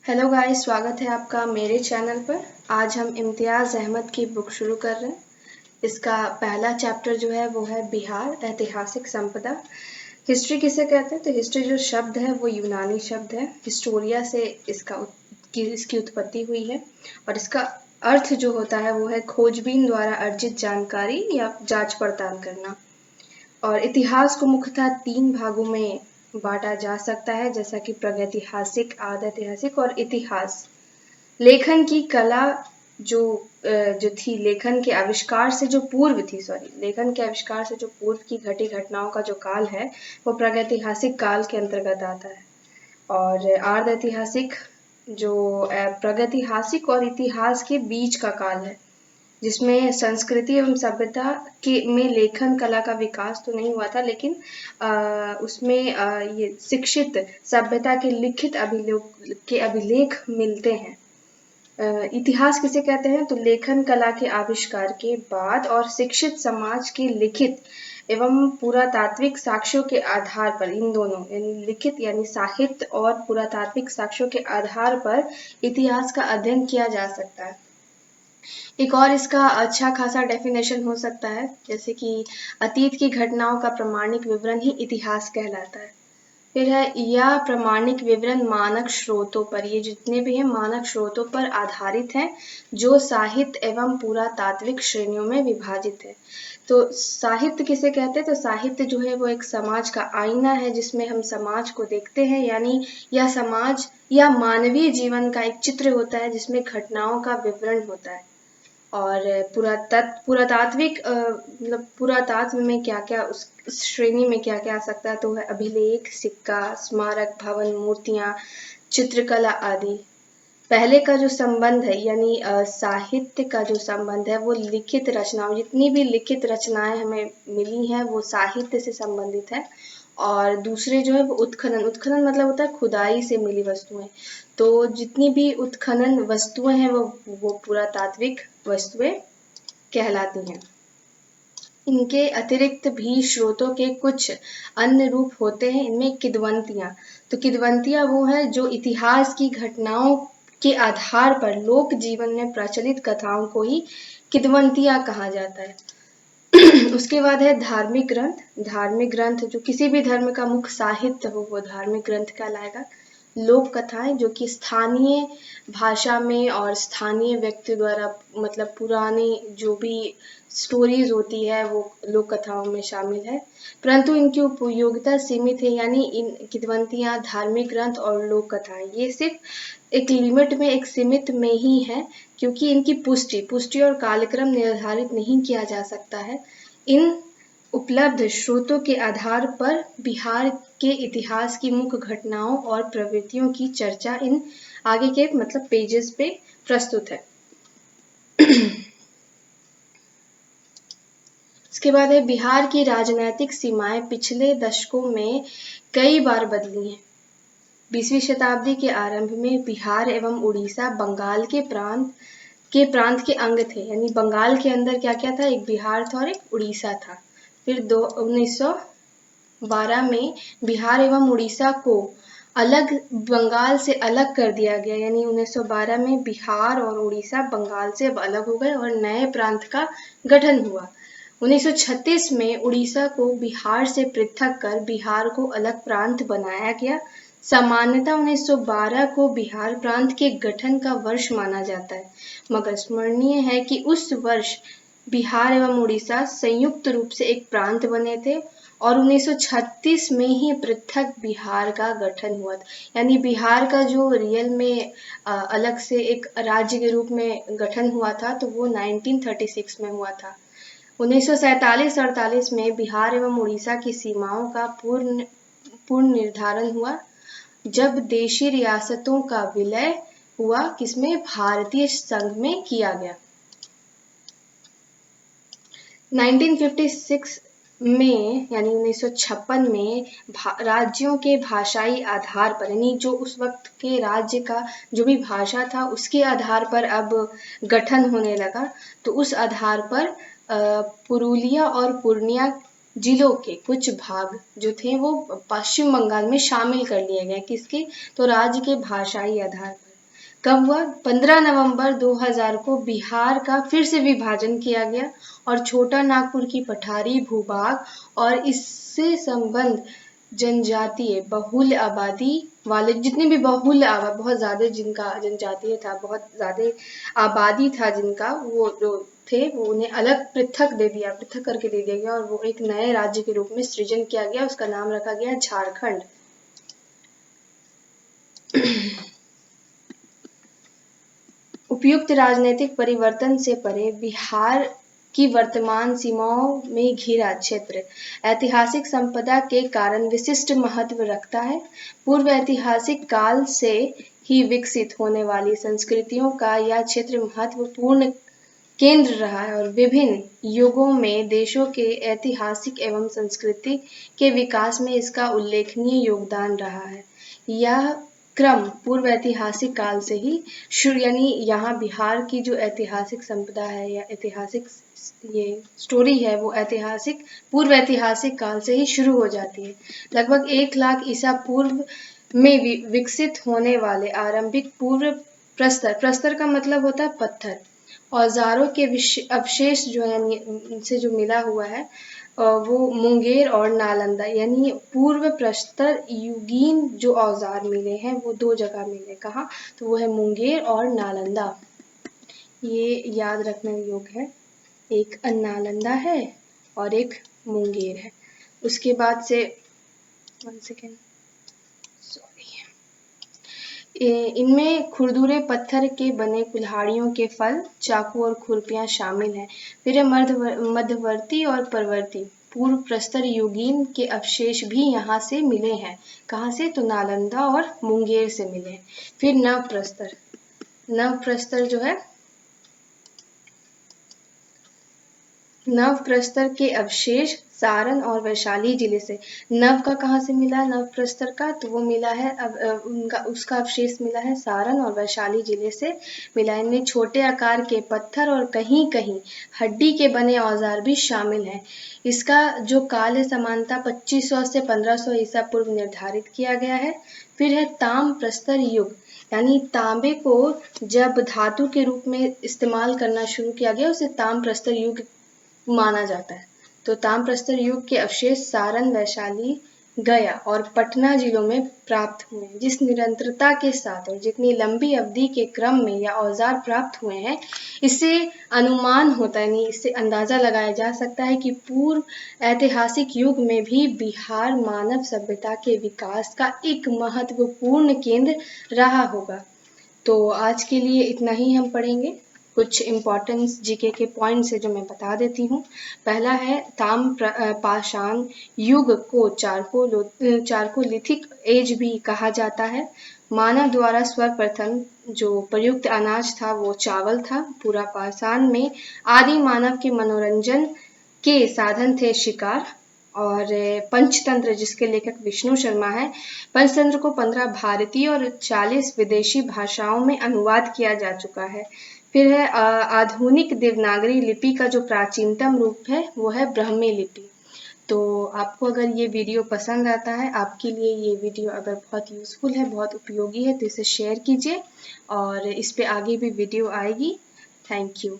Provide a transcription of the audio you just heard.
Hello guys, स्वागत है आपका मेरे चैनल पर। आज हम इम्तियाज़ अहमद की बुक शुरू कर रहे हैं। इसका पहला चैप्टर जो है वो है बिहार ऐतिहासिक संपदा। हिस्ट्री किसे कहते हैं? तो हिस्ट्री जो शब्द है वो यूनानी शब्द है। हिस्टोरिया से इसकी उत्पत्ति हुई है और इसका अर्थ जो होता है वो है खोजबीन द्वारा अर्जित जानकारी या जांच पड़ताल करना। और इतिहास को मुख्यतः 3 भागों में बांटा जा सकता है, जैसा कि प्रागैतिहासिक, आधैतिहासिक और इतिहास। लेखन की कला जो थी, लेखन के आविष्कार से जो पूर्व की घटी घटनाओं का जो काल है वो प्रागैतिहासिक काल के अंतर्गत आता है। और आधैतिहासिक जो प्रागैतिहासिक और इतिहास के बीच का काल है, जिसमें संस्कृति एवं सभ्यता के में लेखन कला का विकास तो नहीं हुआ था, लेकिन उसमें ये शिक्षित सभ्यता के लिखित अभिलेख मिलते हैं। इतिहास किसे कहते हैं? तो लेखन कला के आविष्कार के बाद और शिक्षित समाज के लिखित एवं पुरातात्विक साक्ष्यों के आधार पर, इन दोनों यानी लिखित यानी साहित्य और पुरातात्विक साक्ष्यों के आधार पर इतिहास का अध्ययन किया जा सकता है। एक और इसका अच्छा खासा डेफिनेशन हो सकता है, जैसे कि अतीत की घटनाओं का प्रामाणिक विवरण ही इतिहास कहलाता है। फिर है यह प्रामाणिक विवरण मानक स्रोतों पर, ये जितने भी हैं मानक स्रोतों पर आधारित हैं, जो साहित्य एवं पुरातात्विक श्रेणियों में विभाजित है। तो साहित्य किसे कहते हैं? तो साहित्य जो है वो एक समाज का आईना है, जिसमें हम समाज को देखते हैं, यानी यह समाज या मानवीय जीवन का एक चित्र होता है जिसमें घटनाओं का विवरण होता है। और पुरातात्विक मतलब पुरातात्व में क्या क्या उस श्रेणी में क्या क्या आ सकता है? तो है अभिलेख, सिक्का, स्मारक, भवन, मूर्तियां, चित्रकला आदि। पहले का जो संबंध है, यानी साहित्य का जो संबंध है वो लिखित रचनाओं, जितनी भी लिखित रचनाएं हमें मिली हैं वो साहित्य से संबंधित है। और दूसरे जो है वो उत्खनन मतलब होता है खुदाई से मिली वस्तुएं। तो जितनी भी उत्खनन वस्तुएं हैं वो पुरातात्विक वस्तुएं कहलाती हैं। इनके अतिरिक्त भी स्रोतों के कुछ अन्य रूप होते हैं। इनमें किद्वंतियाँ, तो किद्वंतियाँ वो है जो इतिहास की घटनाओं के आधार पर लोक जीवन में प्रचलित कथाओं को ही किद्वंतियाँ कहा जाता है। उसके बाद है धार्मिक ग्रंथ। धार्मिक ग्रंथ जो किसी भी धर्म का मुख्य साहित्य हो वो धार्मिक ग्रंथ कहलाएगा। लोक कथाएं जो कि स्थानीय भाषा में और स्थानीय व्यक्ति द्वारा, मतलब पुरानी जो भी स्टोरीज होती है वो लोक कथाओं में शामिल है, परंतु इनकी उपयोगिता सीमित है। यानी इन किद्वंतियाँ, धार्मिक ग्रंथ और लोक कथाएं ये सिर्फ एक लिमिट में, एक सीमित में ही है, क्योंकि इनकी पुष्टि और कालक्रम निर्धारित नहीं किया जा सकता है। इन उपलब्ध स्रोतों के आधार पर बिहार के इतिहास की मुख्य घटनाओं और प्रवृत्तियों की चर्चा इन आगे के मतलब पेजेस पे प्रस्तुत है। इसके बाद है बिहार की राजनीतिक सीमाएं पिछले दशकों में कई बार बदली हैं। 20वीं शताब्दी के आरंभ में बिहार एवं उड़ीसा बंगाल के प्रांत के अंग थे, यानी बंगाल के अंदर क्या क्या था? एक बिहार था और एक उड़ीसा था। फिर 1912 में बिहार एवं उड़ीसा को बंगाल से अलग कर दिया गया, यानी 1912 में बिहार और उड़ीसा बंगाल से अब अलग हो गए और नए प्रांत का गठन हुआ। 1936 में उड़ीसा को बिहार से पृथक कर बिहार को अलग प्रांत बनाया गया। सामान्यतः 1912 को बिहार प्रांत के गठन का वर्ष माना जाता है, मगर स्मरणीय है कि उस वर्ष बिहार एवं उड़ीसा संयुक्त रूप से एक प्रांत बने थे और 1936 में ही पृथक बिहार का गठन हुआ था। यानी बिहार का जो रियल में अलग से एक राज्य के रूप में गठन हुआ था तो वो 1936 में हुआ था। 1947-48 में बिहार एवं उड़ीसा की सीमाओं का पूर्ण निर्धारण हुआ, जब देशी रियासतों का विलय हुआ, किसमें? भारतीय संघ में किया गया। 1956 में यानी 1956 में राज्यों के भाषाई आधार पर, यानी जो उस वक्त के राज्य का जो भी भाषा था उसके आधार पर अब गठन होने लगा। तो उस आधार पर पुरुलिया और पूर्णिया जिलों के कुछ भाग जो थे वो पश्चिम बंगाल में शामिल कर लिए गए। किसके? तो राज्य के भाषाई आधार पर। कब हुआ? 15 नवंबर 2000 को बिहार का फिर से विभाजन किया गया और छोटा नागपुर की पठारी भूभाग और इससे संबंध जनजातीय बहुल आबादी वाले जितने भी बहुत ज्यादा जिनका जनजातीय था, बहुत ज्यादा आबादी था जिनका, वो जो थे वो उन्हें अलग पृथक करके दे दिया गया और वो एक नए राज्य के रूप में सृजन किया गया। उसका नाम रखा गया झारखंड। उपयुक्त राजनीतिक परिवर्तन से परे बिहार की वर्तमान सीमाओं में घिरा क्षेत्र ऐतिहासिक संपदा के कारण विशिष्ट महत्व रखता है। पूर्व ऐतिहासिक काल से ही विकसित होने वाली संस्कृतियों का यह क्षेत्र महत्वपूर्ण केंद्र रहा है और विभिन्न युगों में देशों के ऐतिहासिक एवं संस्कृति के विकास में इसका उल्लेखनीय योगदान रहा है। यह क्रम पूर्व ऐतिहासिक काल से ही शुरू, यानी यहाँ बिहार की जो ऐतिहासिक संपदा है या ऐतिहासिक ये स्टोरी है वो पूर्व ऐतिहासिक काल से ही शुरू हो जाती है। लगभग 1 लाख ईसा पूर्व में विकसित होने वाले आरंभिक पूर्व प्रस्तर का मतलब होता है पत्थर, औजारों के अवशेष जो है इनसे जो मिला हुआ है वो मुंगेर और नालंदा, यानी पूर्व प्रस्तर युगीन जो औजार मिले हैं वो 2 जगह मिले। कहाँ? तो वो है मुंगेर और नालंदा। ये याद रखने योग्य है, एक नालंदा है और एक मुंगेर है। उसके बाद से 1 सेकेंड, इनमें खुरदुरे पत्थर के बने कुल्हाड़ियों के फल, चाकू और खुरपियां शामिल हैं। फिर मध्यवर्ती और परवर्ती पूर्व प्रस्तर युगीन के अवशेष भी यहाँ से मिले हैं। कहाँ से? तो नालंदा और मुंगेर से मिले हैं। फिर नव प्रस्तर जो है, नव प्रस्तर के अवशेष सारण और वैशाली जिले से। नव का कहाँ से मिला? नव प्रस्तर का तो वो मिला है उसका अवशेष मिला है सारण और वैशाली जिले से मिला। इनमें छोटे आकार के पत्थर और कहीं कहीं हड्डी के बने औजार भी शामिल हैं। इसका जो काल है समानता 2500 से 1500 ईसा पूर्व निर्धारित किया गया है। फिर है ताम प्रस्तर युग, यानी तांबे को जब धातु के रूप में इस्तेमाल करना शुरू किया गया उसे ताम प्रस्तर युग माना जाता है। तो ताम्रप्रस्तर युग के अवशेष सारण, वैशाली, गया और पटना जिलों में प्राप्त हुए। जिस निरंतरता के साथ और जितनी लंबी अवधि के क्रम में यह औजार प्राप्त हुए हैं, इससे अनुमान होता है, नहीं इससे अंदाजा लगाया जा सकता है कि पूर्व ऐतिहासिक युग में भी बिहार मानव सभ्यता के विकास का एक महत्वपूर्ण केंद्र रहा होगा। तो आज के लिए इतना ही हम पढ़ेंगे। कुछ इम्पोर्टेंस जीके के पॉइंट्स है जो मैं बता देती हूँ। पहला है पाषाण युग को चारकोलिथिक एज भी कहा जाता है। मानव द्वारा सर्वप्रथम जो प्रयुक्त अनाज था वो चावल था। पूरा पाषाण में आदि मानव के मनोरंजन के साधन थे शिकार। और पंचतंत्र जिसके लेखक विष्णु शर्मा है, पंचतंत्र को 15 भारतीय और 40 विदेशी भाषाओं में अनुवाद किया जा चुका है। फिर है आधुनिक देवनागरी लिपि का जो प्राचीनतम रूप है वो है ब्राह्मी लिपि। तो आपको अगर ये वीडियो पसंद आता है, आपके लिए ये वीडियो अगर बहुत यूज़फुल है, बहुत उपयोगी है, तो इसे शेयर कीजिए और इस पे आगे भी वीडियो आएगी। Thank you.